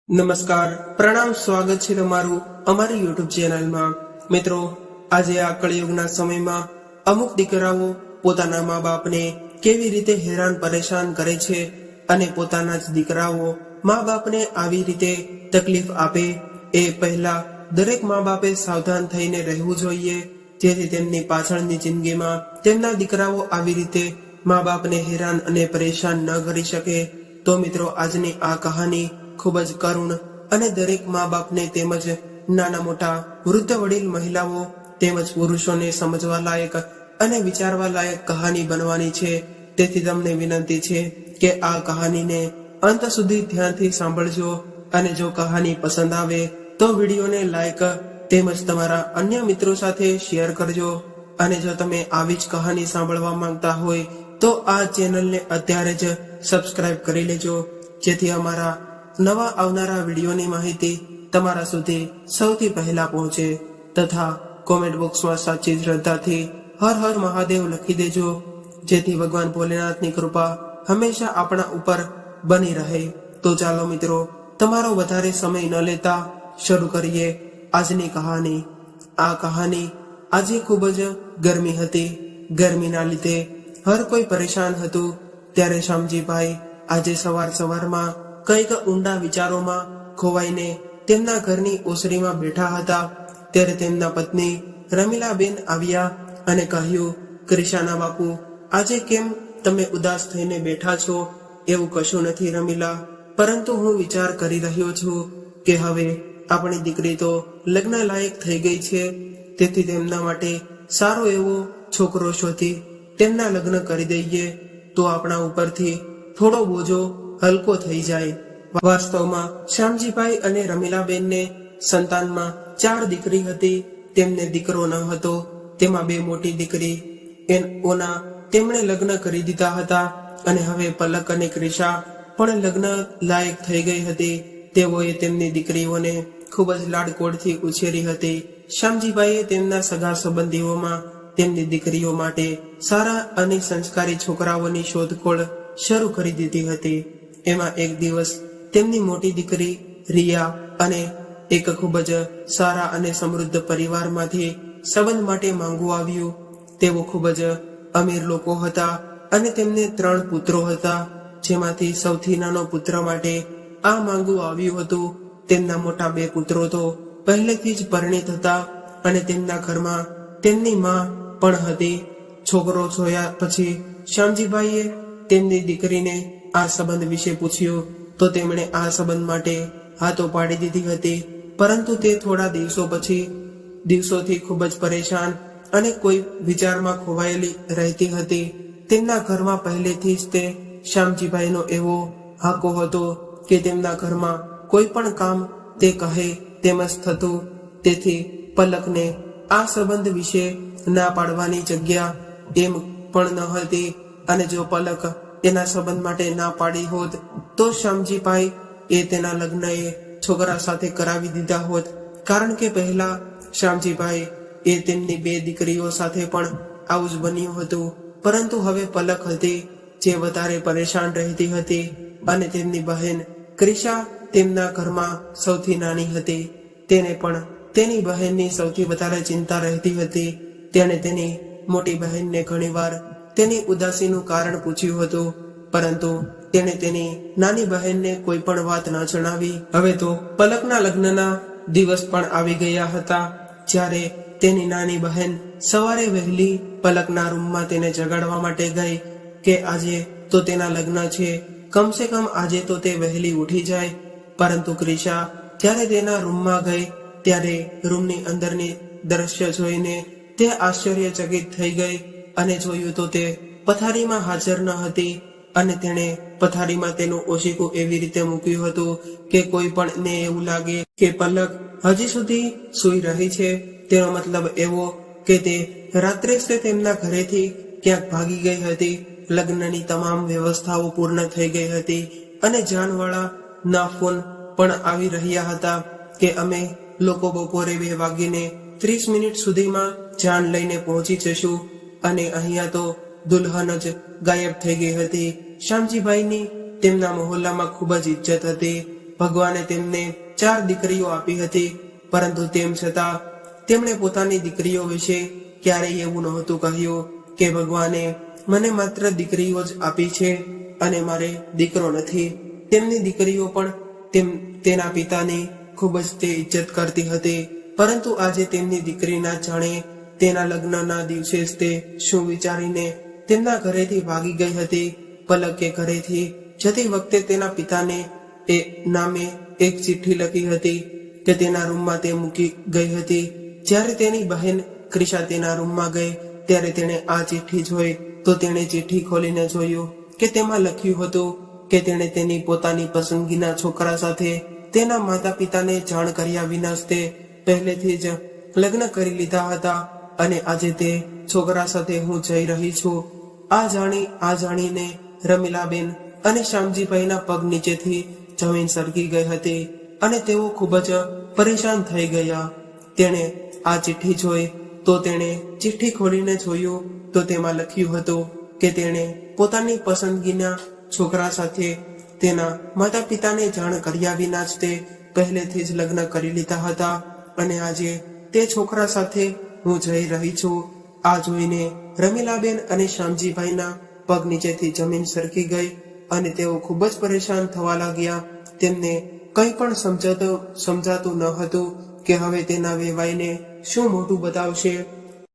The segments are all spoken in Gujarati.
નમસ્કાર, પ્રણામ, સ્વાગત છે તમારું અમારી યુટ્યુબ ચેનલમાં। મિત્રો, આજે આ કળિયુગના સમયમાં અમુક દીકરાઓ પોતાના મા બાપને કેવી રીતે હેરાન પરેશાન કરે છે અને પોતાના જ દીકરાઓ મા બાપને આવી રીતે તકલીફ આપે એ પહેલા દરેક મા બાપે સાવધાન થઈને રહેવું જોઈએ, જેથી તેમની પાછળની જિંદગીમાં તેમના દીકરાઓ આવી રીતે મા બાપને હેરાન અને પરેશાન ન કરી શકે। તો મિત્રો, આજની આ કહાની ખૂબ જ કરુણ અને દરેક મા બાપને તેમજ નાના મોટા વૃદ્ધ વડીલ મહિલાઓ તેમજ પુરુષોને સમજવા લાયક અને વિચારવા લાયક કહાની બનવાની છે। તેથી તમને વિનંતી છે કે આ કહાનીને અંત સુધી ધ્યાનથી સાંભળજો અને જો કહાની પસંદ આવે તો વિડીયોને લાઈક તેમજ તમારા અન્ય મિત્રો સાથે શેર કરજો। અને જો તમે આવી જ કહાની સાંભળવા માંગતા હોય તો આ ચેનલને અત્યારે જ સબસ્ક્રાઇબ કરી લેજો, જેથી અમારા નવા આવનારા વિડીયોની માહિતી તમારા સુધી સૌથી પહેલા પહોંચે। તથા કોમેન્ટ બોક્સમાં સાચી શ્રદ્ધાથી હર હર મહાદેવ લખી દેજો, જેથી ભગવાન ભોલેનાથની કૃપા હંમેશા આપણા ઉપર બની રહે। તો ચાલો મિત્રો, તમારો વધારે સમય ન લેતા શરૂ કરીએ આજની કહાની। આ કહાની આજે ખૂબ જ ગરમી હતી। ગરમીના લીધે હર કોઈ પરેશાન હતું। ત્યારે શામજીભાઈ આજે સવારમાં કંઈક ઊંડા વિચારોમાં ખોવાઈને તેમના ઘરની ઓસરીમાં બેઠા હતા। ત્યારે તેમના પત્ની રમીલાબેન આવ્યા અને કહ્યું, ક્રિશાના બાપુ, આજે કેમ તમે ઉદાસ થઈને બેઠા છો? એવું કશું નથી રમીલા, પરંતુ હું વિચાર કરી રહ્યો છું કે હવે આપણી દીકરી તો લગ્ન લાયક થઈ ગઈ છે, તેથી તેમના માટે સારો એવો છોકરો શોધી તેમના લગ્ન કરી દઈએ તો આપણા ઉપરથી થોડો બોજો હલકો થઈ જાય। વાસ્તવમાં શ્યામજીભાઈ અને રમીલાબેનને સંતાનમાં 4 દીકરી હતી। તેમને દીકરો ન હતો। તેમાં 2 મોટી દીકરી ઓના તેમણે લગ્ન કરી દીધા હતા અને હવે પલક અને ક્રિશા પણ લગ્ન લાયક થઈ ગઈ હતી। તેઓએ તેમની દીકરીઓને ખૂબ જ લાડકોડથી ઉછેરી હતી। શ્યામજીભાઈએ તેમના સગા સંબંધીઓમાં તેમની દીકરીઓ માટે સારા અને સંસ્કારી છોકરાઓની શોધખોળ શરૂ કરી દીધી હતી। એમાં એક દિવસ તેમની મોટી દીકરી રિયા અને એક ખૂબ જ સારા અને સમૃદ્ધ પરિવારમાંથી સંબંધ માટે માંગવું આવ્યું। તેઓ ખૂબ જ અમીર લોકો હતા અને તેમને 3 પુત્રો હતા, જેમાંથી સૌથી નાનો પુત્ર માટે આ માંગવું આવ્યું હતું। તેમના મોટા 2 પુત્રો તો પહેલેથી જ પરિણીત હતા અને તેમના ઘરમાં તેમની માં પણ હતી। છોકરો જોયા પછી શ્યામજીભાઈએ તેમની દીકરીને આ સંબંધ વિશે પૂછ્યું તો તેમણે આ સંબંધ માટે હા તો પાડી દીધી હતી, પરંતુ તે થોડા દિવસોથી ખૂબ જ પરેશાન અને કોઈ વિચારમાં ખોવાયેલી રહેતી હતી। તેમના ઘરમાં પહેલેથી જ તે શ્યામજીભાઈનો એવો હાકો હતો કે તેમના ઘરમાં કોઈ પણ કામ તે કહે તેમ જ થતું। તેથી પલકને આ સંબંધ વિશે ના પાડવાની જગ્યા એમ પણ ન હતી, અને જો પલક એના સંબંધ માટે ના પાડી હોત તો શ્યામજીભાઈ એ તેના લગ્ન એ છોકરા સાથે કરાવી દીધા હોત, કારણ કે પહેલા શ્યામજીભાઈ એ તેમની 2 દીકરીઓ સાથે પણ આવું જ બન્યું હતું। પરંતુ હવે પલક હતી જે વધારે પરેશાન રહેતી હતી અને તેમની બહેન ક્રિશા તેમના ઘરમાં સૌથી નાની હતી। તેને પણ તેની બહેનની સૌથી વધારે ચિંતા રહેતી હતી। તેણે તેની મોટી બહેનને ઘણીવાર તેની ઉદાસીનું કારણ પૂછ્યું હતું, પરંતુ તેણે તેની નાની બહેનને કોઈ પણ વાત ન જણાવી। હવે તો પલકના લગ્નના દિવસ પણ આવી ગયા હતા, જ્યારે તેની નાની બહેન સવારે વહેલી પલકના રૂમમાં તેને જગાડવા માટે ગઈ કે આજે તો તેના લગ્ન છે, કમસે કમ આજે તો તે વહેલી ઉઠી જાય। પરંતુ ક્રિશા જ્યારે તેના રૂમમાં ગઈ ત્યારે રૂમની અંદરની દ્રશ્ય જોઈને તે આશ્ચર્યચકિત થઈ ગઈ અને જોયું તો તે પથારીમાં હાજર ન હતી અને તેણે પથારીમાં તેનું ઓશીકું એવી રીતે મૂક્યું હતું કે કોઈ પણ ને એવું લાગે કે પલક હજી સુધી સૂઈ રહી છે। તેનો મતલબ એવો કે તે રાત્રે જ તેમના ઘરેથી ક્યાંક ભાગી ગઈ હતી। લગ્નની તમામ વ્યવસ્થાઓ પૂર્ણ થઈ ગઈ હતી અને જાનવાળા ના ફોન પણ આવી રહ્યા હતા કે અમે લોકો બપોરે 2:30 સુધીમાં જાન લઈને પહોંચી જશું, અને અહીંયા તો દુલ્હન જ ગાયબ થઈ ગઈ હતી। શ્યામજીભાઈની તેમના મહોલ્લામાં ખૂબ જ ઇજ્જત હતી ભગવાને તેમને 4 દીકરીઓ આપી હતી, પરંતુ તેમ છતાં તેમણે પોતાની દીકરીઓ વિશે ક્યારેય એવું નહોતું કહ્યું કે ભગવાને મને માત્ર દીકરીઓ જ આપી છે અને મારે દીકરો નથી. તેમની દીકરીઓ પણ તેના પિતાની ખૂબ જ તે ઇજ્જત કરતી હતી, પરંતુ આજે તેમની દીકરી ના જાણે તેના લગ્નના દિવસે જ તે શું વિચારીને તેમના ઘરેથી ભાગી ગઈ હતી. પલકે ઘરેથી જતી વખતે તેના પિતાને એ નામે એક ચિઠ્ઠી લખી હતી કે તેના રૂમમાં તે મૂકી ગઈ હતી. જ્યારે તેની બહેન ક્રિશા તેના રૂમમાં ગઈ ત્યારે તેણે આ ચિઠ્ઠી જોઈ તો તેણે ચિઠ્ઠી ખોલીને જોયું કે તેમાં લખ્યું હતું કે તેણે તેની પોતાની પસંદગીના છોકરા સાથે તેના માતા પિતાને જાણ કર્યા વિના જ તે પહેલેથી જ લગ્ન કરી લીધા હતા અને આજે તે છોકરા સાથે હું જઈ રહી છું. આ જાણીને રમીલાબેન અને શ્યામજીભાઈના પગ નીચેથી જમીન સરકી ગઈ હતી અને તેઓ ખૂબ જ પરેશાન થઈ ગયા. તેણે આ ચિઠ્ઠી જોઈ તો તેણે ચિઠ્ઠી ખોલીને જોયું તો તેમાં લખ્યું હતું કે તેણે પોતાની પસંદગીના છોકરા સાથે તેના માતા પિતાને જાણ કર્યા વિના જ તે પહેલેથી જ લગ્ન કરી લીધા હતા અને આજે તે છોકરા સાથે હું જઈ રહી છું. આ જોઈને રમીલાબેન અને શ્યામજીભાઈના પગ નીચેથી જમીન સરકી ગઈ અને તેઓ ખૂબ જ પરેશાન થવા લાગ્યા. તેમને કંઈ પણ સમજાતું ન હતું કે હવે તેના વેવાઈને શું મોટું બતાવશે.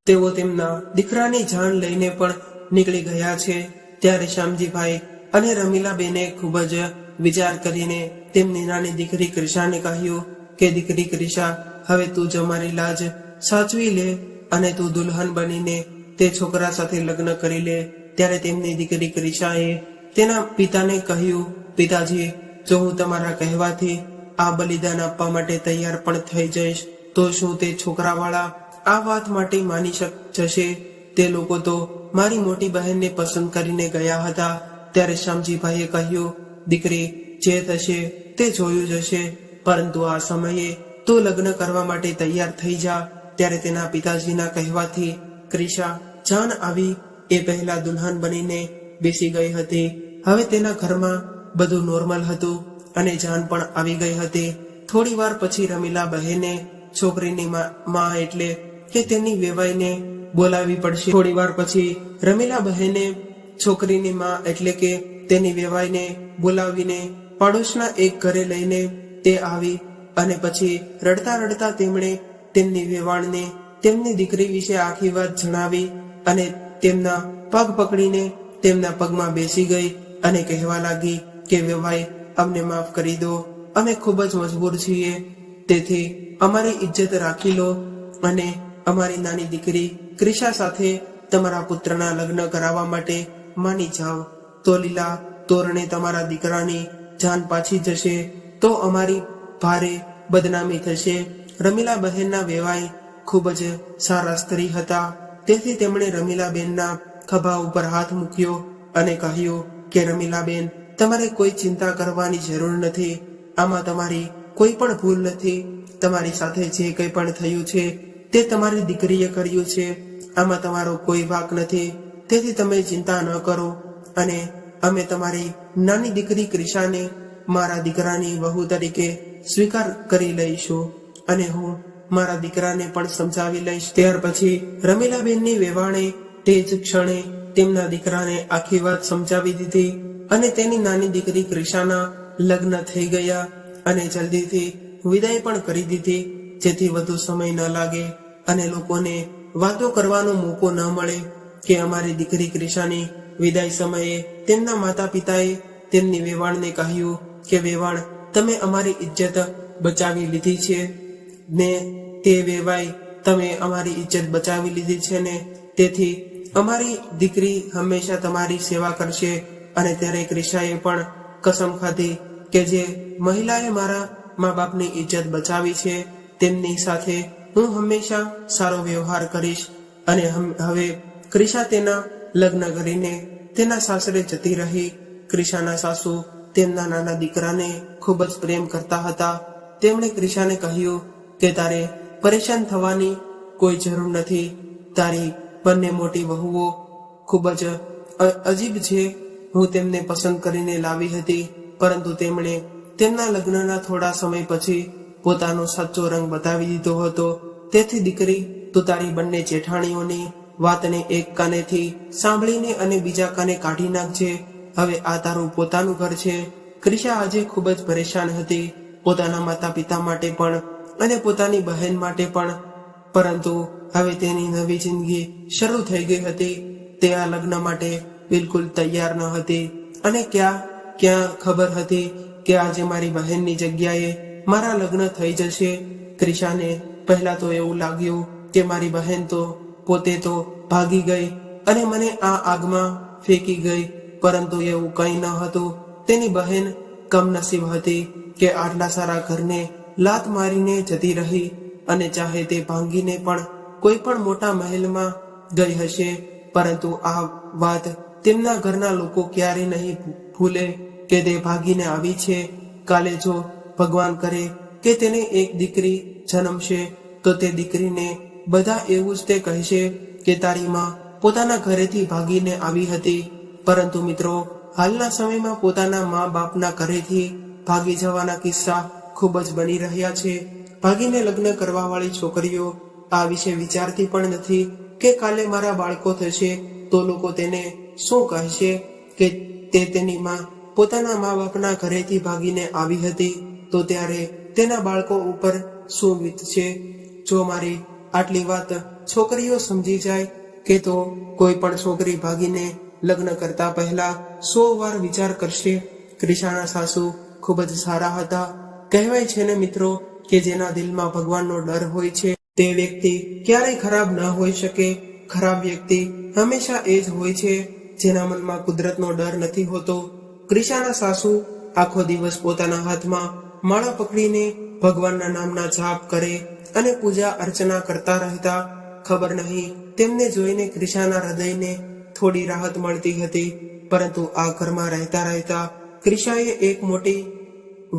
તેઓ તેમના દીકરાની જાણ લઈને પણ નીકળી ગયા છે. ત્યારે શ્યામજીભાઈ અને રમીલાબેને ખૂબ જ વિચાર કરીને તેમની નાની દીકરી ક્રિશાને કહ્યું કે દીકરી ક્રિશા, હવે તું જ અમારી લાજ સાચવી લે અને તું દુલ્હન બનીને તે છોકરા સાથે લગ્ન કરી લે. ત્યારે તેમની દીકરી ક્રિશાએ તેના પિતાને કહ્યું, પિતાજી, જો હું તમારા કહેવાથી આ બલિદાન આપવા માટે તૈયાર પણ થઈ જઈશ તો શું તે છોકરાવાળા આ વાત માટે માની જશે? તે લોકો તો મારી મોટી બહેનને પસંદ કરીને ગયા હતા. ત્યારે શ્યામજીભાઈએ કહ્યું, દીકરી, જે થશે તે જોયું જશે, પરંતુ આ સમયે તું લગ્ન કરવા માટે તૈયાર થઈ જા. ત્યારે તેના પિતાજીના કહેવાથી ક્રિશા જાન આવી એ પહેલા દુલ્હન બનીને બેસી ગઈ હતી. હવે તેના ઘરમાં બધું નોર્મલ હતું અને જાન પણ આવી ગઈ હતી. થોડી વાર પછી રમીલા બહેને છોકરીની માં એટલે કે તેની વેવાઈને બોલાવી પડશે. થોડી વાર પછી રમીલા બહેને છોકરીની માં એટલે કે તેની વેવાઈને બોલાવીને પાડોશના એક ઘરે લઈને તે આવી અને પછી રડતા રડતા તેમણે તેમની વેવાણને તેમની દીકરી વિશે આખી વાત જણાવી અને તેમના પગ પકડીને તેમના પગમાં બેસી ગઈ અને કહેવા લાગી કે વેવાઈ, અમને માફ કરી દો, અમે ખૂબ જ મજબૂર છીએ, તેથી અમારી ઇજ્જત રાખી લો અને અમારી નાની દીકરી ક્રિશા સાથે તમારા પુત્રના લગ્ન કરાવવા માટે માની જાઓ. તો લીલા તોરણે તમારા દીકરાની જાન પાછી જશે તો અમારી ભારે બદનામી થશે. રમીલા બહેનના વેવાઈ ખૂબ જ સારા સ્ત્રી હતા, તેથી તેમણે રમીલાબેનના ખભા ઉપર હાથ મૂક્યો અને કહ્યું કે રમીલાબેન, તમારે કોઈ ચિંતા કરવાની જરૂર નથી. આમાં તમારી કોઈ પણ ભૂલ નથી. તમારી સાથે જે કંઈ પણ થયું છે તે તમારી દીકરીએ કર્યું છે. આમાં તમારો કોઈ વાંક નથી, તેથી તમે ચિંતા ન કરો અને અમે તમારી નાની દીકરી ક્રિશાને મારા દીકરાની વહુ તરીકે સ્વીકાર કરી લઈશું અને હું મારા દીકરાને પણ સમજાવી લઈશ. ત્યાર પછી રમીલાબેનની વેવાણે તે જ ક્ષણે તેમના દીકરાને આખી વાત સમજાવી દીધી અને તેની નાની દીકરી ક્રિશાના લગ્ન થઈ ગયા અને જલ્દીથી વિદાય પણ કરી દીધી, જેથી વધુ સમય ન લાગે અને લોકોને વાતો કરવાનો મોકો ન મળે કે અમારી દીકરી ક્રિશાની વિદાય સમયે તેમના માતા પિતાએ તેમની વેવાણને કહ્યું કે વેવાણ, તમે અમારી ઇજ્જત બચાવી લીધી છે ને તે વેવાઈ, તમે અમારી ઇજ્જત બચાવી લીધી છે ને તેથી અમારી દીકરી હંમેશા તમારી સેવા કરશે. અને ત્યારે ક્રિશાએ પણ કસમ ખાધી કે જે મહિલાએ મારા મા બાપની ઇજ્જત બચાવી છે તેમની સાથે હું હંમેશા સારો વ્યવહાર કરીશ. અને હવે ક્રિશા તેના લગ્ન કરીને તેના સાસરે જતી રહી. ક્રિશાના સાસુ તેમના નાના દીકરાને ખૂબ જ પ્રેમ કરતા હતા. તેમણે ક્રિશાને કહ્યું કે તારે પરેશાન થવાની કોઈ જરૂર નથી. તારી બંને મોટી વહુઓ ખૂબ જ અજીબ છે. હું તેમને પસંદ કરીને લાવી હતી, પરંતુ તેમણે તેમના લગ્નના થોડા સમય પછી પોતાનો સાચો રંગ બતાવી દીધો હતો. તેથી દીકરી, તું તારી બંને જેઠાણીઓની વાતને એક કાનેથી સાંભળીને અને બીજા કાને કાઢી નાખજે. હવે આ તારું પોતાનું ઘર છે. ક્રિશા આજે ખૂબ જ પરેશાન હતી, પોતાના માતા પિતા માટે પણ અને પોતાની બહેન માટે પણ. પરંતુ હવે તેની નવી જિંદગી શરૂ થઈ ગઈ હતી. તે આ લગ્ન માટે બિલકુલ તૈયાર ન હતી અને ક્યાં ખબર હતી કે આજે મારી બહેનની જગ્યાએ મારા લગ્ન થઈ જશે. ક્રિશાને પહેલા તો એવું લાગ્યું કે મારી બહેન તો પોતે તો ભાગી ગઈ અને મને આ આગમાં ફેંકી ગઈ, પરંતુ એવું કંઈ ન હતું. તેની બહેન કમનસીબ હતી કે આટલા સારા ઘરને લાત મારીને જતી રહી અને ચાહે તે ભાંગીને પણ કોઈ પણ મોટા મહેલમાં ગઈ હશે. પરંતુ આ વાત તેમના ઘરના લોકો ક્યારે નહીં ભૂલે કે તે ભાગીને આવી છે. કાલે જો ભગવાન કરે કે તેને એક દીકરી જન્મશે તો તે દીકરીને બધા એવું જ તે કહેશે કે તારી માં પોતાના ઘરેથી ભાગીને આવી હતી. પરંતુ મિત્રો, હાલના સમયમાં પોતાના મા બાપના ઘરેથી ભાગી જવાના કિસ્સા ખૂબ જ બની રહ્યા છે. ભાગીને લગ્ન કરવા વાળી છોકરીઓ આ વિશે વિચારતી પણ નથી કે કાલે મારા બાળકો થશે તો લોકો તેને શું કહેશે કે તે તેની માં પોતાના મા બાપના ઘરેથી ભાગીને આવી હતી, તો ત્યારે તેના બાળકો ઉપર શું વીતશે. જો મારી આટલી વાત છોકરીઓ સમજી જાય કે તો કોઈ પણ છોકરી ભાગીને લગ્ન કરતા પહેલા 100 વાર વિચાર કરશે. ક્રિશાના સાસુ ખૂબ જ સારા હતા. કહેવાય છે ને મિત્રો કે જેના દિલમાં ભગવાનનો ડર હોય છે તે વ્યક્તિ ક્યારેય ખરાબ ન હોઈ શકે. ખરાબ વ્યક્તિ હંમેશા એ જ હોય છે જેના મનમાં કુદરતનો ડર નથી હોતો. ક્રિશાના સાસુ આખો દિવસ પોતાના હાથમાં માળા પકડીને ભગવાનના નામના જાપ કરે અને પૂજા અર્ચના કરતા રહેતા. ખબર નહીં તેમને જોઈને ક્રિશાના હૃદયને થોડી રાહત મળતી હતી. પરંતુ આ ઘરમાં રહેતા રહેતા ક્રિશાએ એક મોટી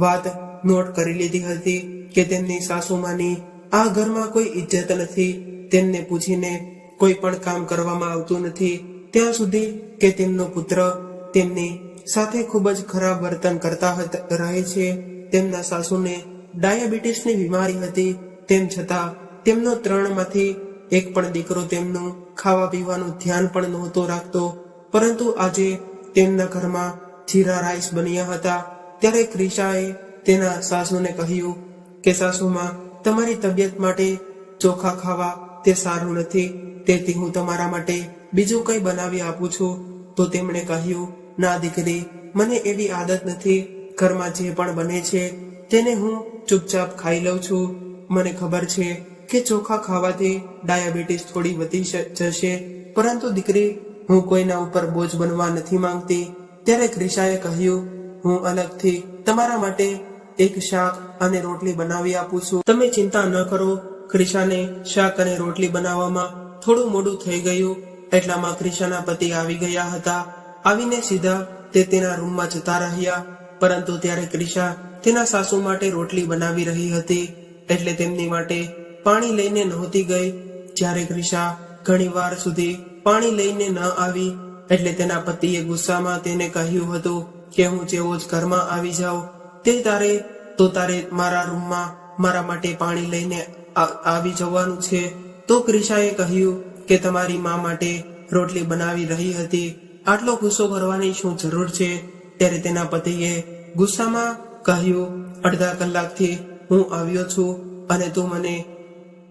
વાત નોટ કરી લીધી હતી કે તેમની સાસુમાની આ ઘરમાં કોઈ ઇજ્જત નથી. તેમને પૂછીને કોઈ પણ કામ કરવામાં આવતું નથી ત્યાં સુધી કે તેમનો પુત્ર તેમની સાથે ખૂબ જ ખરાબ વર્તન કરતા રહે છે. તેમના સાસુને ડાયાબિટીસની બીમારી હતી, તેમ છતાં તેમનો 3માંથી એક પણ દીકરો તેમનું ખાવા પીવાનું ધ્યાન પણ નહોતો રાખતો. પરંતુ આજે તેમના ઘરમાં જીરા રાઈસ બન્યા હતા. ત્યારે ક્રિશાએ તેના સાસુને કહ્યું કે સાસુમાં, તમારી તબિયત માટે ચોખા ખાવા તે સારું નથી, તેથી હું તમારા માટે બીજું કંઈ બનાવી આપું છું. તો તેમણે કહ્યું, ના દીકરી, મને એવી આદત નથી. ઘરમાં જે પણ બને છે તેને હું ચૂપચાપ ખાઈ લઉં છું. મને ખબર છે કે ચોખા ખાવાથી ડાયાબિટીસ થોડી વધી જશે, પરંતુ દીકરી, હું કોઈના ઉપર બોજ બનવા નથી માંગતી. ત્યારે ક્રિશાએ કહ્યું, હું અલગથી તમારા માટે એક શાક અને રોટલી બનાવી આપું છું, તમે ચિંતા ન કરો. ક્રિશાને શાક અને રોટલી બનાવવામાં થોડું મોડું થઈ ગયું. એટલામાં ક્રિશાના પતિ આવી ગયા હતા. આવીને સીધા તે તેના રૂમમાં જતા રહ્યા. પરંતુ ત્યારે ક્રિશા તેના સાસુ માટે રોટલી બનાવી રહી હતી એટલે તેમની માટે પાણી લઈને નહોતી ગઈ. જ્યારે ક્રિશા ઘણી વાર સુધી પાણી લઈને ન આવી એટલે તેના પતિએ ગુસ્સામાં તેને કહ્યું હતું કે હું જેવો જ ઘરમાં આવી જાઉં તે તારે મારા રૂમમાં મારા માટે પાણી લઈને આવી જવાનું છે. તો ક્રિશાએ કહ્યું કે તમારી મા માટે રોટલી બનાવી રહી હતી, આટલો ગુસ્સો કરવાની શું જરૂર છે. ત્યારે તેના પતિએ ગુસ્સામાં કહ્યું, અડધા કલાકથી હું આવ્યો છું અને તું મને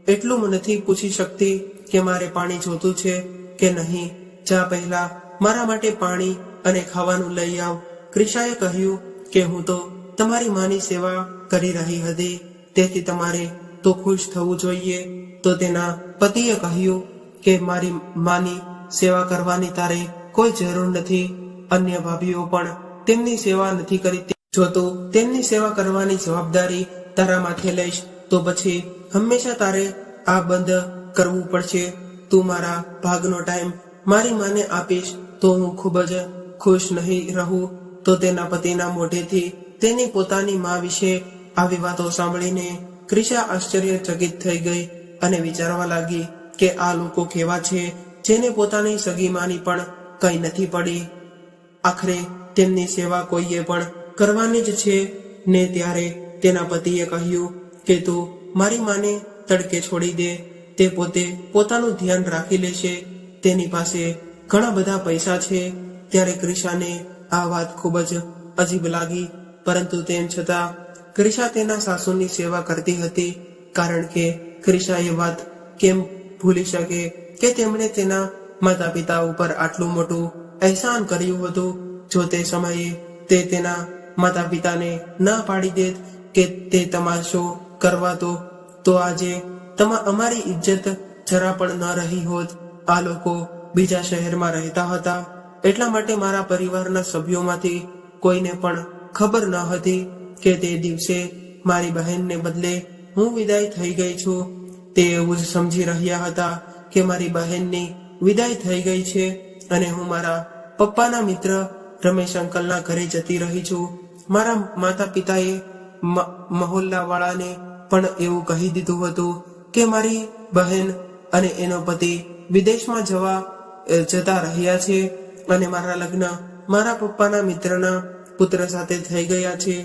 એટલું નથી પૂછી શકતી કે મારે પાણી જોતું છે કે નહીં. જા પહેલા મારા માટે પાણી અને ખાવાનું લઈ આવ. ક્રિશાએ કહ્યું કે હું તો તમારી માની સેવા કરી રહી હતી, તેથી તમારે તો ખુશ થવું જોઈએ. તો તેના પતિએ કહ્યું કે મારી માની સેવા કરવાની તારે કોઈ જરૂર નથી. અન્ય ભાભીઓ પણ તેમની સેવા નથી કરી. જો તું તેમની સેવા કરવાની જવાબદારી તારા માથે લઈશ તો પછી હંમેશા તારે આ બંધ કરવું પડશે. તું મારા ભાગનો ટાઈમ મારી માને આપીશ તો હું ખૂબ જ ખુશ નહીં રહું. તો તેના પતિના મોઢેથી તેની પોતાની મા વિશે આવી વાતો સાંભળીને ક્રિશા આશ્ચર્યચકિત થઈ ગઈ અને વિચારવા લાગી કે આ લોકો કેવા છે જેને પોતાની સગી માની પણ કંઈ નથી પડી. આખરે તેમની સેવા કોઈએ પણ કરવાની જ છે. ને ત્યારે તેના પતિએ કહ્યું કે તું મારી માને તડકે છોડી દે, તે પોતે પોતાનું ધ્યાન રાખી લેશે, તેની પાસે ઘણા બધા પૈસા છે. ત્યારે ક્રિશાને આ વાત ખૂબ જ અજીબ લાગી, પરંતુ તેમ છતાં ક્રિશા તેના સાસુની સેવા કરતી હતી, કારણ કે ક્રિશા એ વાત કેમ ભૂલી શકે કે તેમણે તેના માતા પિતા ઉપર આટલું મોટું અહેસાન કર્યું હતું. જો તે સમયે તે તેના માતા પિતાને ના પાડી દેત કે તે તમાશો કરવા તો આજે અમારી ઇજ્જત જરા પણ ન રહી હોત. આ લોકો બીજા શહેરમાં રહેતા હતા, એટલા માટે મારા પરિવારના સભ્યોમાંથી કોઈને પણ ખબર ન હતી કે તે દિવસે મારી બહેનને બદલે હું વિદાય થઈ ગઈ છું. તે એવું જ સમજી રહ્યા હતા કે મારી બહેનની વિદાય થઈ ગઈ છે અને હું મારા પપ્પાના મિત્ર રમેશ અંકલના ઘરે જતી રહી છું. મારા માતા પિતાએ મહોલ્લાવાળાને પણ એવું કહી દીધું હતું કે મારી બહેન અને એનો પતિ વિદેશમાં જતા રહ્યા છે અને મારા લગ્ન મારા પપ્પાના મિત્રના પુત્ર સાથે થઈ ગયા છે.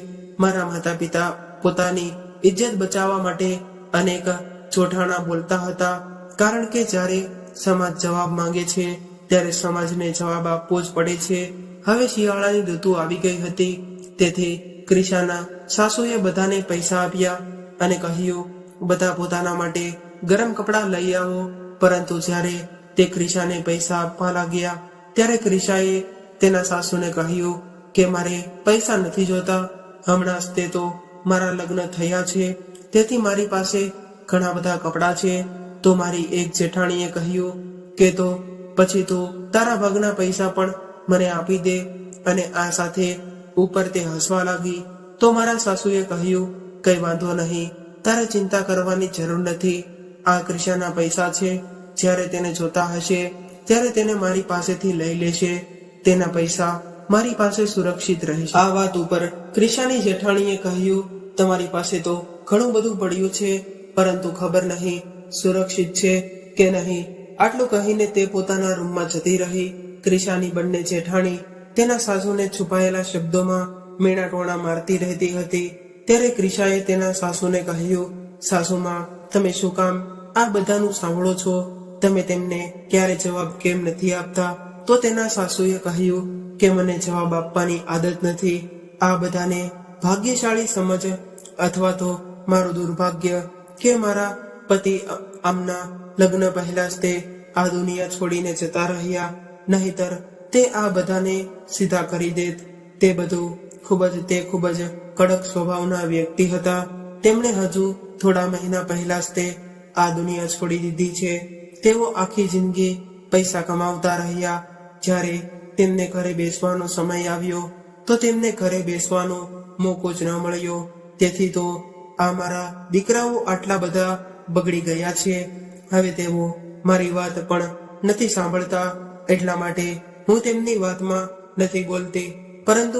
મારા માતા પિતા પોતાની ઇજ્જત બચાવવા માટે અનેક ચોઠાણા બોલતા હતા, કારણ કે જ્યારે સમાજ જવાબ માંગે છે ત્યારે સમાજને જવાબ આપવો જ પડે છે. હવે શિયાળાની ઋતુ આવી ગઈ હતી, તેથી ક્રિશાના સાસુએ બધાને પૈસા આપ્યા અને કહ્યું બધા પોતાના માટે ગરમ કપડાં લઈ આવો. પરંતુ જ્યારે તે ક્રિશાને પૈસા આપવા લાગ્યા ત્યારે ક્રિશાએ તેના સાસુને કહ્યું કે મારે પૈસા નથી જોતા, હમણાં જ તે તો મારા લગ્ન થયા છે, તેથી મારી પાસે ઘણા બધા કપડાં છે. તો મારી એક જેઠાણીએ કહ્યું કે તો પછી તું તારા ભાગના પૈસા પણ મને આપી દે, અને આ સાથે ઉપર તે હસવા લાગી. તો મારા સાસુએ કહ્યું કઈ વાંધો નહીં, તારે ચિંતા કરવાની જરૂર નથી, આ ક્રિશાના પૈસા છે, જ્યારે તેને જોતા હશે ત્યારે તેને મારી પાસેથી લઈ લેશે, તેના પૈસા મારી પાસે સુરક્ષિત રહેશે. આ વાત ઉપર ક્રિશાની જેઠાણીએ કહ્યું તમારી પાસે તો ઘણું બધું પડ્યું છે, પરંતુ ખબર નહીં સુરક્ષિત છે કે નહીં. આટલું કહીને તે પોતાના રૂમમાં જતી રહી. ક્રિશાની બંને જેઠાણી તેના સાસુને છુપાયેલા શબ્દોમાં મેણાટોણા મારતી રહેતી હતી. ત્યારે ક્રિશાએ તેના સાસુને કહ્યું સાસુમાં, તમે શું કામ આ બધાનું સાંભળો છો? તમે તેમને ક્યારે જવાબ કેમ નથી આપતા? તો તેના સાસુએ કહ્યું કે મને જવાબ આપવાની આદત નથી. આ બધાને ભાગ્યશાળી સમજ અથવા તો મારું દુર્ભાગ્ય કે મારા પતિ આમના લગ્ન પહેલા જ તે આ દુનિયા છોડીને જતા રહ્યા, નહીતર તે આ બધાને સીધા કરી દેત. તે ખૂબ જ કડક સ્વભાવના વ્યક્તિ હતા. તેમણે હજુ થોડા મહિના પહેલા જ તે આ દુનિયા છોડી દીધી છે. તેઓ આખી જિંદગી પૈસા કમાવતા રહ્યા. જ્યારે તેમને ઘરે બેસવાનો સમય આવ્યો તો તેમને ઘરે બેસવાનો મોકો જ ન મળ્યો. તેથી તો આ મારા દીકરાઓ આટલા બધા બગડી ગયા છે. હવે તેઓ મારી વાત પણ નથી સાંભળતા, એટલા માટે હું તેમની વાતમાં નથી બોલતી. પરંતુ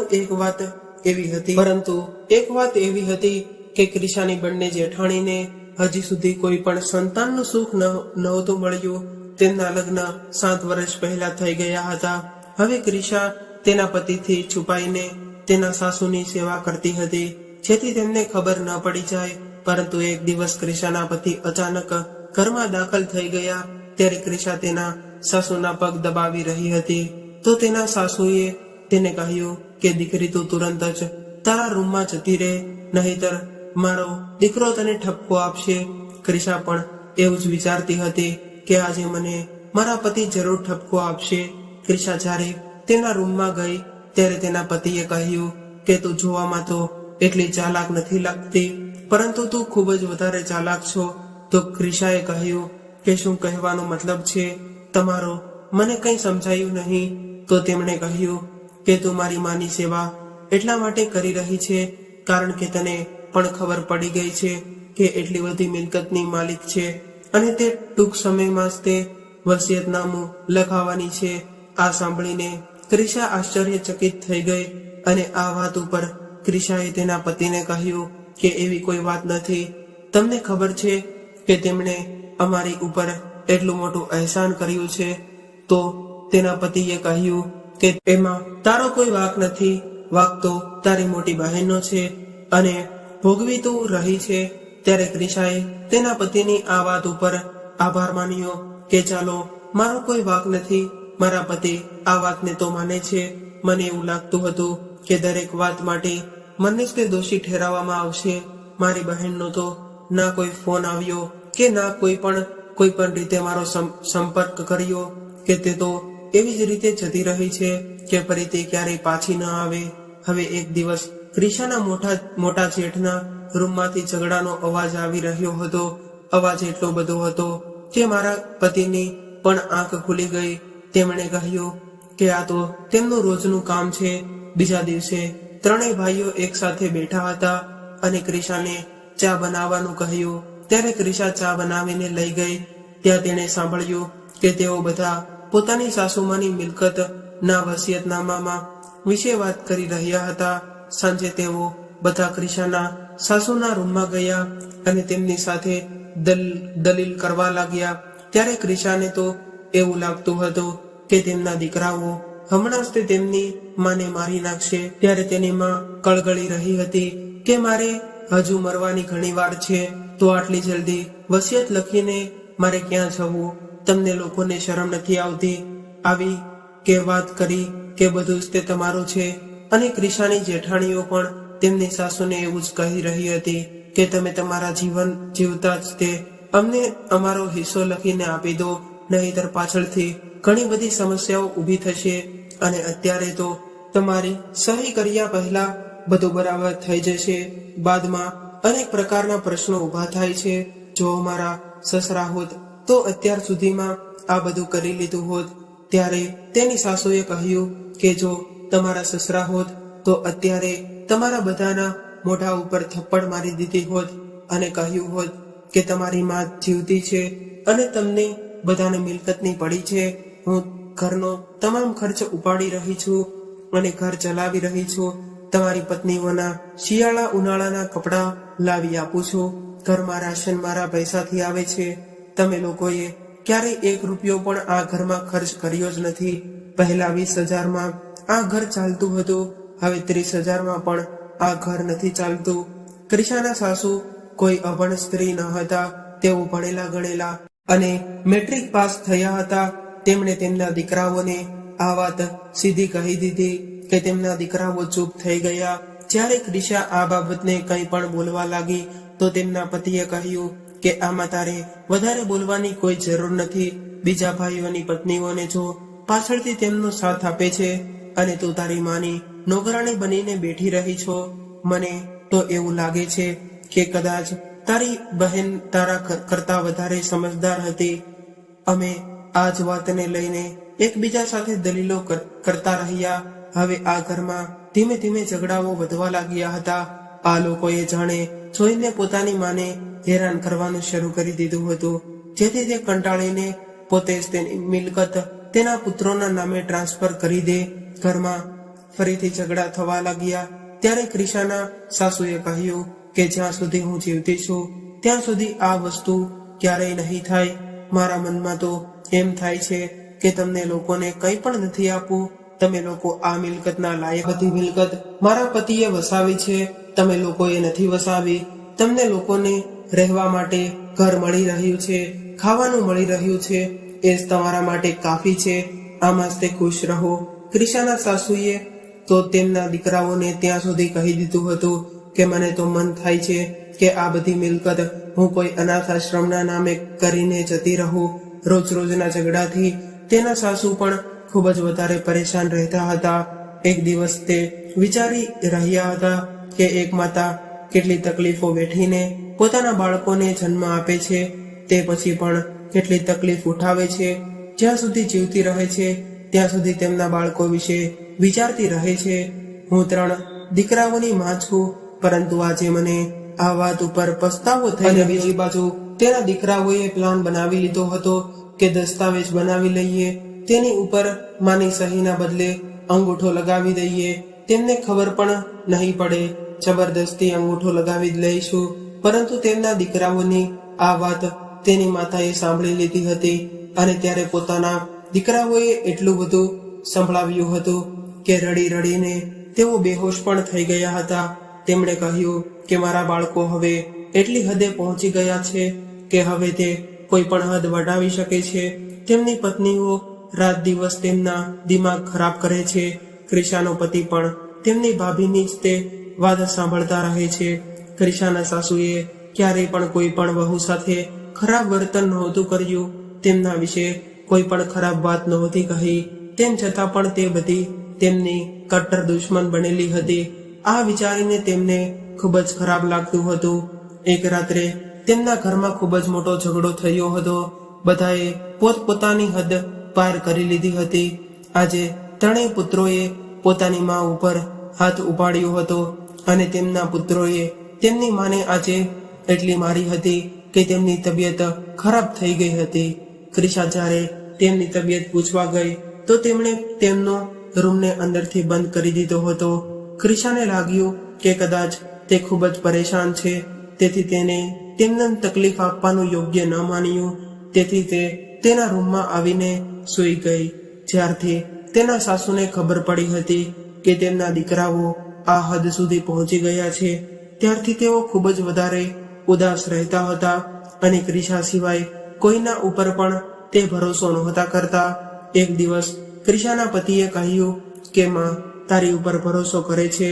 એક વાત એવી હતી કે ક્રિશાની બંને જેઠાણીને હજી સુધી કોઈ પણ સંતાનનું સુખ નહોતું મળ્યું. તેમના લગ્ન 7 વર્ષ પહેલા થઈ ગયા હતા. હવે ક્રિશા તેના પતિથી છુપાઈને તેના સાસુની સેવા કરતી હતી, જેથી તેમને ખબર ન પડી જાય. પરંતુ એક દિવસ ક્રિશાના પતિ અચાનક ઘરમાં દાખલ થઈ ગયા. ત્યારે ક્રિશા તેના સાસુના પગ દબાવી રહી હતી. તો તેના સાસુએ તેને કહ્યું કે દીકરી, તું તુરંત જ તારા રૂમમાં જતી રહે, નહીતર મારો દીકરો તને ઠપકો આપશે. ક્રિશા પણ એવું જ વિચારતી હતી કે આજે મને મારા પતિ જરૂર ઠપકો આપશે. ક્રિશા જ્યારે તેના રૂમમાં ગઈ ત્યારે તેના પતિએ કહ્યું કે તું જોવામાં તો એટલી ચાલાક નથી લાગતી, પરંતુ તું ખૂબ જ વધારે ચાલાક છો. તો ક્રિશાએ કહ્યું કે શું કહેવાનો મતલબ છે તમારો? મને કંઈ સમજાયું નહીં. તો તેમણે કહ્યું કે તું મારી માની સેવા એટલા માટે કરી રહી છે કારણ કે તને પણ ખબર પડી ગઈ છે કે એટલી બધી મિલકતની માલિક છે અને તે ટૂંક સમયમાં જ તે વસિયતનામું લખાવવાની છે. આ સાંભળીને ક્રિશા આશ્ચર્યચકિત થઈ ગઈ અને આ વાત ઉપર ક્રિશાએ તેના પતિને કહ્યું કે એવી કોઈ વાત નથી. તમને ખબર છે કે તેમણે અમારી ઉપર એટલું મોટું અહેસાન કર્યું છે? તો તેના પતિએ કહ્યું કે એમાં તારો કોઈ વાંક નથી, વાંક તો તારી મોટી બહેનનો છે. અને ભોગવી તો રહી છે, ત્યારે ક્રિશાએ તેના પતિની આ વાત ઉપર આભાર માન્યો કે ચાલો મારો કોઈ વાંક નથી, મારા પતિ આ વાતને તો માને છે. મને એવું લાગતું હતું કે દરેક વાત માટે મને જ તે દોષી ઠેરવવામાં આવશે. મારી બહેનનો તો ના કોઈ ફોન આવ્યો કે ના કોઈ પણ રીતે મારો સંપર્ક કર્યો, કે તે તો એવી જ રીતે જતી રહી છે કે ફરી તે ક્યારેય પાછી ન આવે. હવે એક દિવસ ક્રિશાના મોટા જેઠના રૂમમાંથી ઝઘડાનો અવાજ આવી રહ્યો હતો. અવાજ એટલો બધો હતો કે મારા પતિની પણ આંખ ખુલી ગઈ. તેમણે કહ્યું કે આ તો તેમનું રોજનું કામ છે. બીજા દિવસે ત્રણેય ભાઈઓ એક સાથે બેઠા હતા અને ક્રિશાને ચા બનાવવાનું કહ્યું. ત્યારે ક્રિશા ચા બનાવીને લઈ ગઈ. ત્યાં તેણે સાંભળ્યું કે તેઓ બધા પોતાની સાસુમાની મિલકત ના વસિયતનામામાં વિશે વાત કરી રહ્યા હતા. સાંજે તેઓ બધા ક્રિશાના સાસુના રૂમમાં ગયા અને તેમની સાથે દલીલ કરવા લાગ્યા. ત્યારે ક્રિશાને તો એવું લાગતું હતું કે તેમના દીકરાઓ હમણાં જ તે તેમની માને મારી નાખશે. ત્યારે તેની માં કળગળી રહી હતી કે મારે હજુ મરવાની ઘણી વાર છે, તો આટલી જલ્દી વસિયત લખીને મારે ક્યાં જવું? તમને લોકોને શરમ નથી આવતી? આવી કે વાત કરી કે બધું જ તે તમારું છે. અને ક્રિશાની જેઠાણીઓ પણ તેમની સાસુને એવું જ કહી રહી હતી કે તમે તમારા જીવન જીવતા જ તે અમને અમારો હિસ્સો લખીને આપી દો, નહીંતર પાછળથી ઘણી બધી સમસ્યાઓ ઊભી થશે અને અત્યારે તો તમારી સહી કર્યા પહેલા બધું બરાબર થઈ જશે, બાદમાં અનેક પ્રકારના પ્રશ્નો ઊભા થાય છે. જો મારા સસરા હોત તો અત્યાર સુધીમાં આ બધું કરી લીધું હોત. ત્યારે તેની સાસુએ કહ્યું કે જો તમારા સસરા હોત તો અત્યારે તમારા બધાના મોઢા ઉપર થપ્પડ મારી દીધી હોત અને કહ્યું હોત કે તમારી માં જીવતી છે અને તમને બધાને મિલકતની પડી છે. હું ઘરનો તમામ ખર્ચ ઉપાડી રહી છું અને ઘર ચલાવી રહી છું. તમારી પત્નીઓના શિયાળા ઉનાળાના કપડાં લાવી આપું છું. ઘરમાં રાશન મારા પૈસાથી આવે છે. તમે લોકોએ ક્યારેય 1 રૂપિયો પણ આ ઘરમાં ખર્ચ કર્યો જ નથી. પહેલા 20,000માં આ ઘર ચાલતું હતું, હવે 30,000માં પણ આ ઘર નથી ચાલતું. ક્રિશાના સાસુ કોઈ અભણ સ્ત્રી ન હતા. તેઓ ભણેલા ગણેલા અને મેટ્રિક પાસ થયા હતા. તેમણે તેમના દીકરાઓને આ વાત સીધી કહી દીધી કે તેમના દીકરાઓ ચૂપ થઈ ગયા. જ્યારે ક્રિશા આ બાબતને કંઈ પણ બોલવા લાગી તો તેમના પતિએ કહ્યું કે આમાં તારે વધારે બોલવાની કોઈ જરૂર નથી. બીજા ભાઈઓની પત્નીઓને જો પાછળથી તેમનો સાથ આપે છે અને તું તારી માની નોકરાણી બનીને બેઠી રહી છો. મને તો એવું લાગે છે કે કદાચ તારી બહેન તારા કરતા વધારે સમજદાર હતી. અમે આ જ વાતને લઈને એકબીજા સાથે દલીલો કરતા રહ્યા. હવે આ ઘરમાં ધીમે ધીમે ઝઘડાઓ વધવા લાગ્યા હતા. આ લોકોએ જાણે જોઈને પોતાની માને હેરાન કરવાનું શરૂ કરી દીધું હતું, જેથી તે કંટાળીને પોતે જ તેની મિલકત તેના પુત્રોના નામે ટ્રાન્સફર કરી દે. ઘરમાં ફરીથી ઝઘડા થવા લાગ્યા. ત્યારે ક્રિશાના સાસુએ કહ્યું કે જ્યાં સુધી હું જીવતી છું ત્યાં સુધી આ વસ્તુ ક્યારેય નહીં થાય. મારા મનમાં તો એમ થાય છે કે તમને લોકોને કંઈ પણ નથી આપવું. તમે લોકો આ મિલકતના લાયક. બધી મિલકત મારા પતિએ વસાવી છે, તમે લોકોએ નથી વસાવી. તમને લોકોને રહેવા માટે ઘર મળી રહ્યું છે, ખાવાનું મળી રહ્યું છે, એ જ તમારા માટે કાફી છે. આમાં જ તે ખુશ રહો. ક્રિશાના સાસુએ તો તેમના દીકરાઓને ત્યાં સુધી કહી દીધું હતું કે મને તો મન થાય છે કે આ બધી મિલકત હું કોઈ અનાથ આશ્રમના નામે કરીને જતી રહું. રોજ રોજના ઝઘડાથી તેના સાસુ પણ ખૂબ જ વધારે પરેશાન રહેતા હતા. એક દિવસ તે વિચારી રહ્યા હતા કે એક માતા કેટલી તકલીફો વેઠીને પોતાના બાળકોને જન્મ આપે છે, તે પછી પણ કેટલી તકલીફ ઉઠાવે છે. જ્યાં સુધી જીવતી રહે છે ત્યાં સુધી તેમના બાળકો વિશે વિચારતી રહે છે. હું 3 દીકરાઓની માં છું, પરંતુ આજે મને આ વાત ઉપર પસ્તાવો થઈ. અને બીજી બાજુ તેના દીકરાઓએ પ્લાન બનાવી લીધો હતો કે દસ્તાવેજ બનાવી લઈએ, તેની ઉપર માની સહીના બદલે અંગૂઠો લગાવી દઈએ. તેમને ખબર પણ નહીં પડે, જબરદસ્તી અંગૂઠો લગાવી જ લઈશું. પરંતુ તેમના દીકરાઓની આ વાત તેની માતાએ સાંભળી લીધી હતી અને ત્યારે પોતાના દીકરાઓએ એટલું બધું સંભળાવ્યું હતું કે રડી રડીને તેઓ બેહોશ પણ થઈ ગયા હતા. તેમણે કહ્યું કે મારા બાળકો હવે એટલી હદે પહોંચી ગયા છે કે હવે તે કોઈ પણ હદ વટાવી શકે છે. તેમની પત્નીઓ રાત દિવસ તેમના દિમાગ ખરાબ કરે છે. ક્રિશાનો પતિ પણ તેમની ભાભીની જ તે વાત સાંભળતા રહે છે. ક્રિશાના સાસુએ ક્યારેય પણ કોઈ પણ વહુ સાથે ખરાબ વર્તન નહોતું કર્યું, તેમના વિશે કોઈ પણ ખરાબ વાત નહોતી કહી, તેમ છતાં પણ તે બધી તેમની કટ્ટર દુશ્મન બનેલી હતી. આ વિચારીને તેમને ખૂબ જ ખરાબ લાગતું હતું. એક રાત્રે તેમના ઘરમાં ખૂબ જ મોટો ઝઘડો થયો હતો. બધાએ પોતપોતાની હદ પાર કરી લીધી હતી. આજે ત્રણેય પુત્રોએ પોતાની મા ઉપર હાથ ઉપાડ્યો હતો અને તેમના પુત્રોએ તેમની માને આજે એટલી મારી હતી કે તેમની તબિયત ખરાબ થઈ ગઈ હતી. ક્રિશા જ્યારે તેમની તબિયત પૂછવા ગઈ તો તેમણે તેમનો રૂમને અંદરથી બંધ કરી દીધો હતો. ક્રિશાને લાગ્યું કે કદાચ તે ખૂબ જ પરેશાન છે, તેથી તેને તેમને તકલીફ આપવાનું યોગ્ય ન માન્યું. તેથી તે તેના રૂમમાં આવીને સૂઈ ગઈ. જ્યારથી તેના સાસુને ખબર પડી હતી કે તેમના દીકરાઓ આ હદ સુધી પહોંચી ગયા છે, ત્યારથી તેઓ ખૂબ જ વધારે ઉદાસ રહેતા હતા અને ક્રિશા સિવાય કોઈના ઉપર પણ તે ભરોસો નહોતા કરતા. એક દિવસ ક્રિશાના પતિએ કહ્યું કે માં તારી ઉપર ભરોસો કરે છે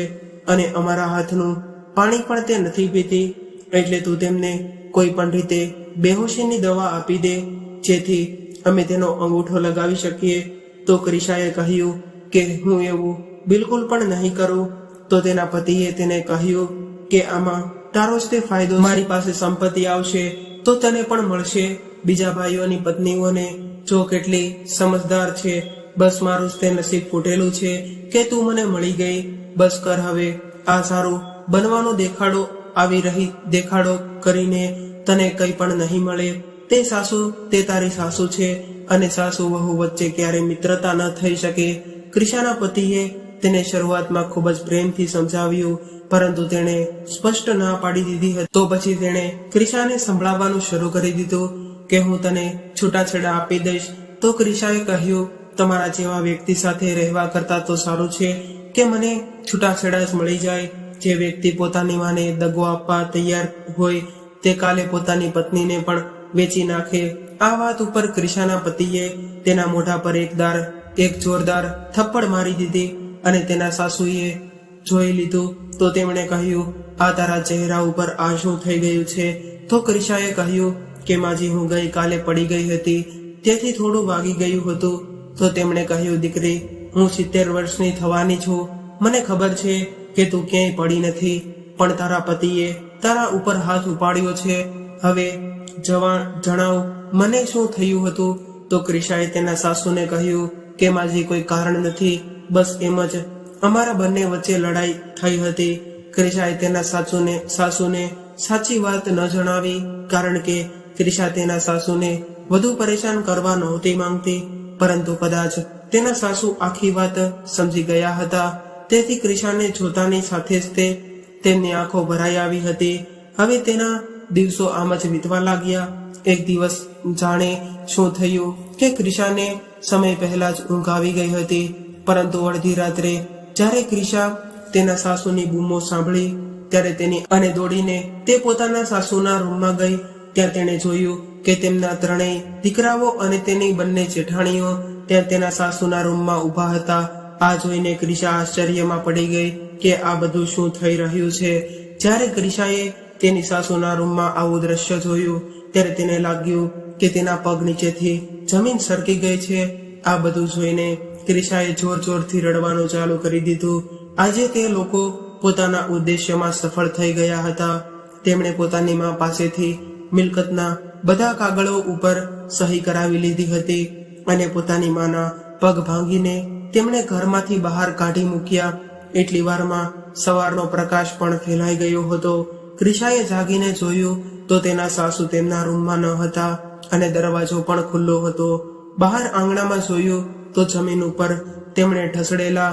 અને અમારા હાથનું પાણી પણ તે નથી પીતી, એટલે તું તેમને કોઈ પણ રીતે બેહોશીની દવા આપી દે, જેથી અમે તેનો અંગૂઠો લગાવી શકીએ. તો ક્રિશાએ કહ્યું કે હું એવું બિલકુલ પણ નહીં કરું. તો તેના પતિએ તેને કહ્યું કે આમાં તારો જ તે ફાયદો, મારી પાસે સંપત્તિ આવશે તો તને પણ મળશે. બીજા ભાઈઓની પત્નીઓને જો કેટલી સમજદાર છે, બસ મારું જ તે નસીબ ફૂટેલું છે કે તું મને મળી ગઈ. બસ કર હવે આ સારું બનવાનો દેખાડો કરીને તને કંઈ પણ નહીં મળે. તે સાસુ તે તારી સાસુ છે અને સાસુ વહુ વચ્ચે ક્યારેય મિત્રતા ન થઈ શકે. ક્રિશાના પતિએ તેને શરૂઆતમાં ખૂબ જ પ્રેમથી સમજાવ્યું, પરંતુ તેણે સ્પષ્ટ ના પાડી દીધી હતી. તો પછી તેણે ક્રિશાને સંભળાવવાનું શરૂ કરી દીધું કે હું તને છૂટાછેડા આપી દઈશ. તો ક્રિશાએ કહ્યું, તમારા જેવા વ્યક્તિ સાથે રહેવા કરતા તો સારું છે કે મને છૂટાછેડા જ મળી જાય. જે વ્યક્તિ પોતાની માને દગો આપવા તૈયાર હોય તે કાલે પોતાની પત્નીને પણ વેચી નાખે. આ વાત ઉપર ક્રિશાના પતિએ તેના મોઢા પર એક જોરદાર થપ્પડ મારી દીધી અને તેના સાસુએ જોઈ લીધું. તો તેમણે કહ્યું, આ તારા ચહેરા ઉપર આ શું થઈ ગયું છે? તો ક્રિશાએ કહ્યું કે માજી હું ગઈ કાલે પડી ગઈ હતી, તેથી થોડું વાગી ગયું હતું. તો તેમણે કહ્યું, દીકરી હું 70 વર્ષની થવાની છું, મને ખબર છે કે તું ક્યાંય પડી નથી, પણ તારા પતિએ તારા ઉપર હાથ ઉપાડ્યો છે. હવે જણાવ મને શું થયું હતું? તો ક્રિશાએ તેના સાસુને કહ્યું કે માજી કોઈ કારણ નથી, બસ એમ જ અમારા બંને વચ્ચે લડાઈ થઈ હતી. ક્રિશાએ તેના સાસુને સાચી વાત ન જણાવી, કારણ કે ક્રિશા તેના સાસુને વધુ પરેશાન કરવા નહોતી માંગતી, પરંતુ કદાચ તેના સાસુ આખી વાત સમજી ગયા હતા. તેથી ક્રિશાને જોતાની સાથે જ તેમની આંખો ભરાઈ આવી હતી. હવે તેના દિવસો આમ જ વીતવા લાગ્યા. એક દિવસ જાણે શું થયું કે ક્રિશાને સમય પહેલા જ ઊંઘ આવી ગઈ હતી, પરંતુ અડધી રાત્રે જ્યારે ક્રિશા તેના સાસુની બૂમો સાંભળી ત્યારે અને દોડીને તે પોતાના સાસુના રૂમમાં ગઈ. ત્યાં તેણે જોયું કે તેમના ત્રણેય દીકરાઓ અને તેની બંને જેઠાણીઓ ત્યાં તેના સાસુના રૂમમાં ઊભા હતા. આ જોઈને ક્રિશા આશ્ચર્યમાં પડી ગઈ કે આ બધું શું થઈ રહ્યું છે. જ્યારે ક્રિશાએ તેની સાસુના રૂમમાં આવું દ્રશ્ય જોયું ત્યારે તેને લાગ્યું કે તેના પગ નીચેથી જમીન સરકી ગઈ છે. આ બધું જોઈને ક્રિશાએ જોરથી રડવાનું ચાલુ કરી દીધું. આજે તે લોકો પોતાના ઉદ્દેશ્યમાં સફળ થઈ ગયા હતા. તેમણે પોતાની મા પાસેથી મિલકતના બધા કાગળો ઉપર સહી કરાવી લીધી હતી અને પોતાની માના પગ ભાંગીને તેમણે ઘરમાંથી બહાર કાઢી મૂક્યા. એટલી વારમાં સવારનો પ્રકાશ પણ ફેલાઈ ગયો હતો. ક્રિશાએ જાગીને જોયું તો તેના સાસુ તેમના રૂમમાં ન હતા અને દરવાજો પણ ખુલ્લો હતો. બહાર આંગણામાં જોયું તો જમીન ઉપર તેમણે ઢસડેલા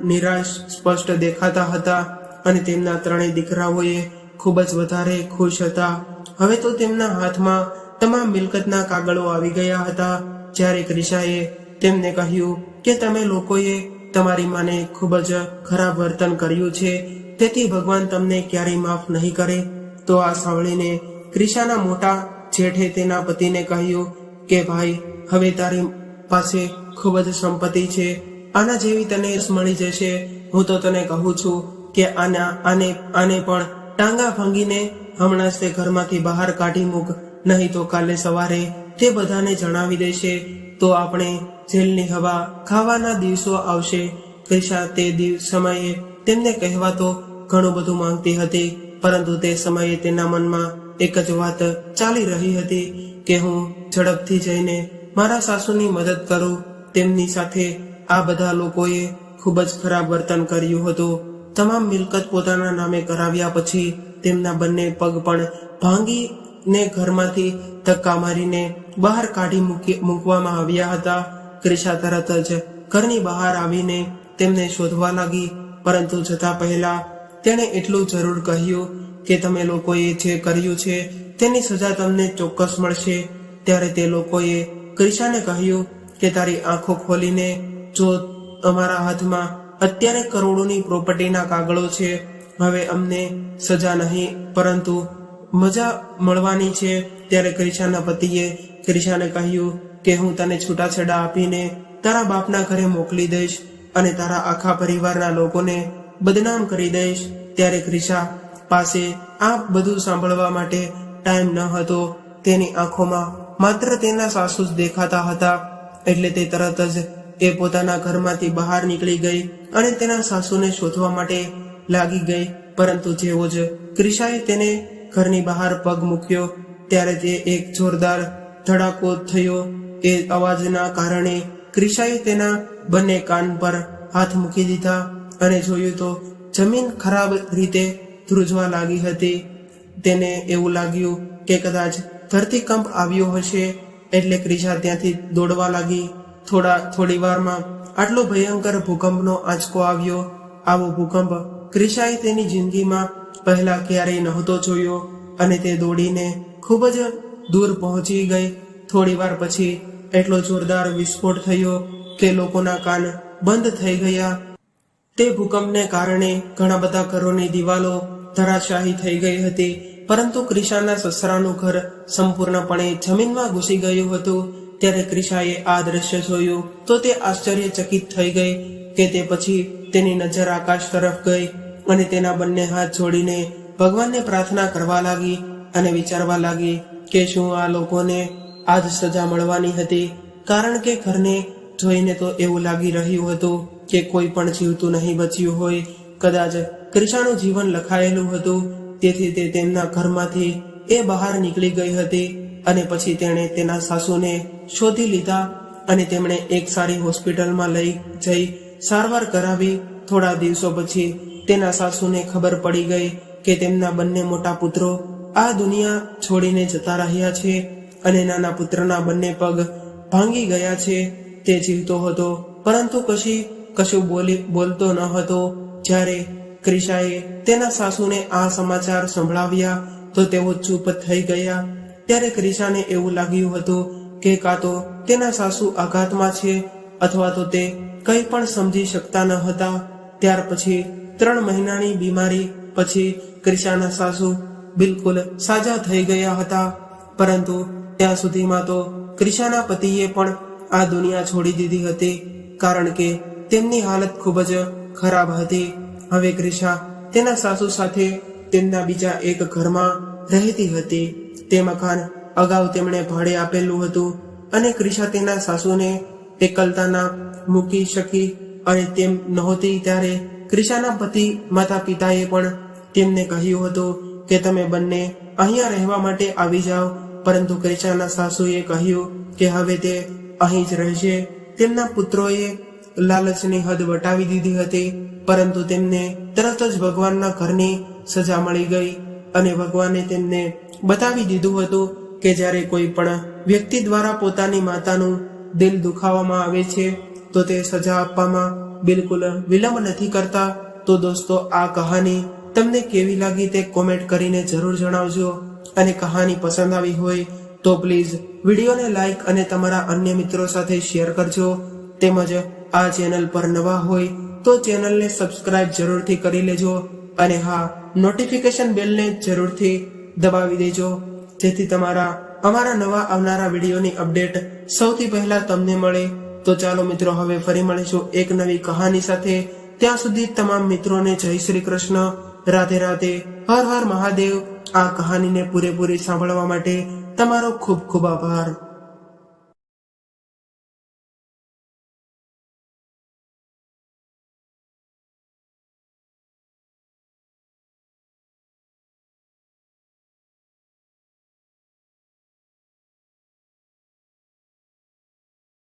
નિરાશ સ્પષ્ટ દેખાતા હતા અને તેમના ત્રણેય દીકરાઓએ ખૂબ જ વધારે ખુશ હતા. હવે તો તેમના હાથમાં તમામ મિલકતના કાગળો આવી ગયા હતા. જ્યારે ક્રિશાએ તેમને કહ્યું કે તમે લોકોએ તમારી માને ખૂબ જ ખરાબ વર્તન કર્યું છે, તેથી ભગવાન તમને ક્યારેય માફ નહીં કરે. તો આ સાંભળીને ક્રિશાના મોટા જેઠે તેના પતિને કહ્યું કે ભાઈ, હવે તારી પાસે ખૂબ જ સંપત્તિ છે, આના જેવી તને મળી જશે. હું તો તને કહું છું કે આને પણ ટાંગા ભાંગીને હમણાં જ તે ઘરમાંથી બહાર કાઢી મૂક, નહીં તો કાલે સવારે તે બધાને જણાવી દેશે તો આપણે જેલની હવા ખાવાના દિવસો આવશે. ક્રિશા તે સમયે તેમને કહેવા તો ઘણું બધું માંગતી હતી, પરંતુ તે સમયે તેના મનમાં એક જ વાત ચાલી રહી હતી કે હું ઝડપથી જઈને મારા સાસુની મદદ કરું. તેમની સાથે આ બધા લોકોએ ખૂબ જ ખરાબ વર્તન કર્યું હતું. તમામ મિલકત પોતાના નામે કરાવ્યા પછી તેમના બંને પગ પણ ભાંગીને ઘરમાંથી ધક્કા મારીને બહાર કાઢી મૂકવામાં આવ્યા હતા. ક્રિશા તરત જ ઘરની બહાર આવીને તેમને શોધવા લાગી, પરંતુ જતા પહેલા તેણે એટલું જરૂર કહ્યું કે તમે લોકોએ જે કર્યું છે તેની સજા તમને ચોક્કસ મળશે. ત્યારે તે લોકોએ ક્રિશાને કહ્યું કે તારી આંખો ખોલીને જો, અમારા હાથમાં અત્યારે કરોડોની પ્રોપર્ટીના કાગળો છે. હવે અમને સજા નહીં પરંતુ મજા મળવાની છે. ત્યારે ક્રિશાના પતિએ ક્રિશાને કહ્યું કે હું તને છૂટાછેડા આપીને તારા બાપના ઘરે મોકલી દઈશ અને તારા આખા પરિવારના લોકોને બદનામ કરી દઈશ. ત્યારે ક્રિશા પાસે આ બધું સાંભળવા માટે ટાઈમ ન હતો. તેની આંખોમાં માત્ર તેના સાસુ જ દેખાતા હતા. એટલે તે તરત જ એ પોતાના ઘરમાંથી બહાર નીકળી ગઈ અને તેના સાસુને શોધવા માટે લાગી ગઈ. પરંતુ જેવો જ ક્રિશાએ તેને ઘરની બહાર પગ મૂક્યો ત્યારે તે એક જોરદાર ધડાકો થયો. એ અવાજના કારણે ક્રિશાએ તેના બંને કાન પર હાથ મૂકી દીધા અને જોયું તો જમીન ખરાબ રીતે ધ્રુજવા લાગી હતી. તેને એવું લાગ્યું કે કદાચ ધરતીકંપ આવ્યો હશે. એટલે ક્રિશા ત્યાંથી દોડવા લાગી. થોડી વારમાં આટલો ભયંકર ભૂકંપનો આંચકો આવ્યો. આવો ભૂકંપ ક્રિશાએ તેની જિંદગીમાં પહેલા ક્યારેય નહોતો જોયો અને તે દોડીને ખૂબ જ દૂર પહોંચી ગઈ. થોડી વાર પછી એટલો જોરદાર વિસ્ફોટ થયો કે લોકોના કાન બંધ થઈ ગયા. તે ભૂકંપને કારણે ઘણા બધા ઘરોની દિવાલો ધરાશાયી થઈ ગઈ હતી, પરંતુ ક્રિશાના સસરાનું ઘર સંપૂર્ણપણે જમીનમાં ઘૂસી ગયું હતું. ત્યારે ક્રિશાએ આ દ્રશ્ય જોયું તો તે આશ્ચર્યચકિત થઈ ગઈ કે તે પછી તેની નજર આકાશ તરફ ગઈ અને તેના બંને હાથ જોડીને ભગવાનને પ્રાર્થના કરવા લાગી અને વિચારવા લાગી કે શું આ લોકોને આજ સજા મળવાની હતી. કારણ કે ઘરને જોઈને તો એવું લાગી રહ્યું હતું કે કોઈ પણ જીવતું નહીં બચ્યું હોય. કદાચ ક્રિશાનું જીવન લખાયેલું હતું, તેથી તે તેમના ઘરમાંથી એ બહાર નીકળી ગઈ હતી અને પછી તેણે તેના સાસુને શોધી લીધા અને તેમણે એક સારી હોસ્પિટલમાં લઈ જઈ સારવાર કરાવી. થોડા દિવસો પછી તેના સાસુને ખબર પડી ગઈ કે તેમના બંને મોટા પુત્રો આ દુનિયા છોડીને જતા રહ્યા છે અને નાના પુત્રના બંને પગ ભાંગી ગયા છે. તે જીવતો હતો પરંતુ કશું બોલતો ન હતો. જ્યારે ક્રિશાએ તેના સાસુને આ સમાચાર સંભળાવ્યા તો તેઓ ચૂપ થઈ ગયા. ત્યારે ક્રિશાને એવું લાગ્યું હતું કે કાં તો તેના સાસુ આઘાતમાં છે અથવા તો તે કંઈ પણ સમજી શકતા ન હતા. ત્યાર પછી 3 મહિનાની બીમારી પછી ક્રિશાના સાસુ બિલકુલ સાજા થઈ ગયા હતા. પરંતુ ત્યાં સુધીમાં તો ક્રિશાના પતિએ પણ આ દુનિયા છોડી દીધી હતી, કારણ કે તેમની હાલત ખૂબ જ ખરાબ હતી. હવે ક્રિશા તેના સાસુ સાથે તેમના બીજા એક ઘરમાં રહેતી હતી. તે મકાન અગાઉ તેમણે ભાડે આપેલું હતું અને ક્રિશા તેના સાસુને એકલતાના મૂકી શકી અને તેમ નહોતી. ત્યારે ક્રિશાના પતિ માતા પિતાએ પણ તેમને કહ્યું હતું કે તમે બંને અહીંયા રહેવા માટે આવી જાઓ, પરંતુ ક્રિશાના સાસુએ કહ્યું કે હવે તે અહીં જ રહેશે. તેમના પુત્રોએ લાલચની હદ વટાવી દીધી હતી, પરંતુ તેમને તરત જ ભગવાનના ઘરની સજા મળી ગઈ અને ભગવાને તેમને બતાવી દીધું હતું કે જ્યારે કોઈ પણ વ્યક્તિ દ્વારા પોતાની માતાનું દિલ દુખાવવામાં આવે છે તો તે સજા આપવામાં બિલકુલ વિલંબ નથી કરતા. તો દોસ્તો, આ કહાની તમને કેવી લાગી તે કોમેન્ટ કરીને જરૂર જણાવજો અને કહાની પસંદ આવી હોય તો પ્લીઝ વિડીયોને લાઈક અને તમારા અન્ય મિત્રો સાથે શેર કરજો. તેમજ આ ચેનલ પર નવા હોય તો ચેનલને સબસ્ક્રાઇબ જરૂરથી કરી લેજો અને હા, નોટિફિકેશન બેલને જરૂરથી દબાવી દેજો, જેથી અમારા નવા આવનારા વિડીયોની અપડેટ સૌથી પહેલા તમને મળે. તો ચાલો મિત્રો, હવે ફરી મળીશું એક નવી કહાની સાથે. ત્યાં સુધી તમામ મિત્રોને જય શ્રી કૃષ્ણ, રાધે રાધે, હર હર મહાદેવ. આ કહાનીને પૂરેપૂરી સાંભળવા માટે તમારો ખૂબ ખૂબ આભાર.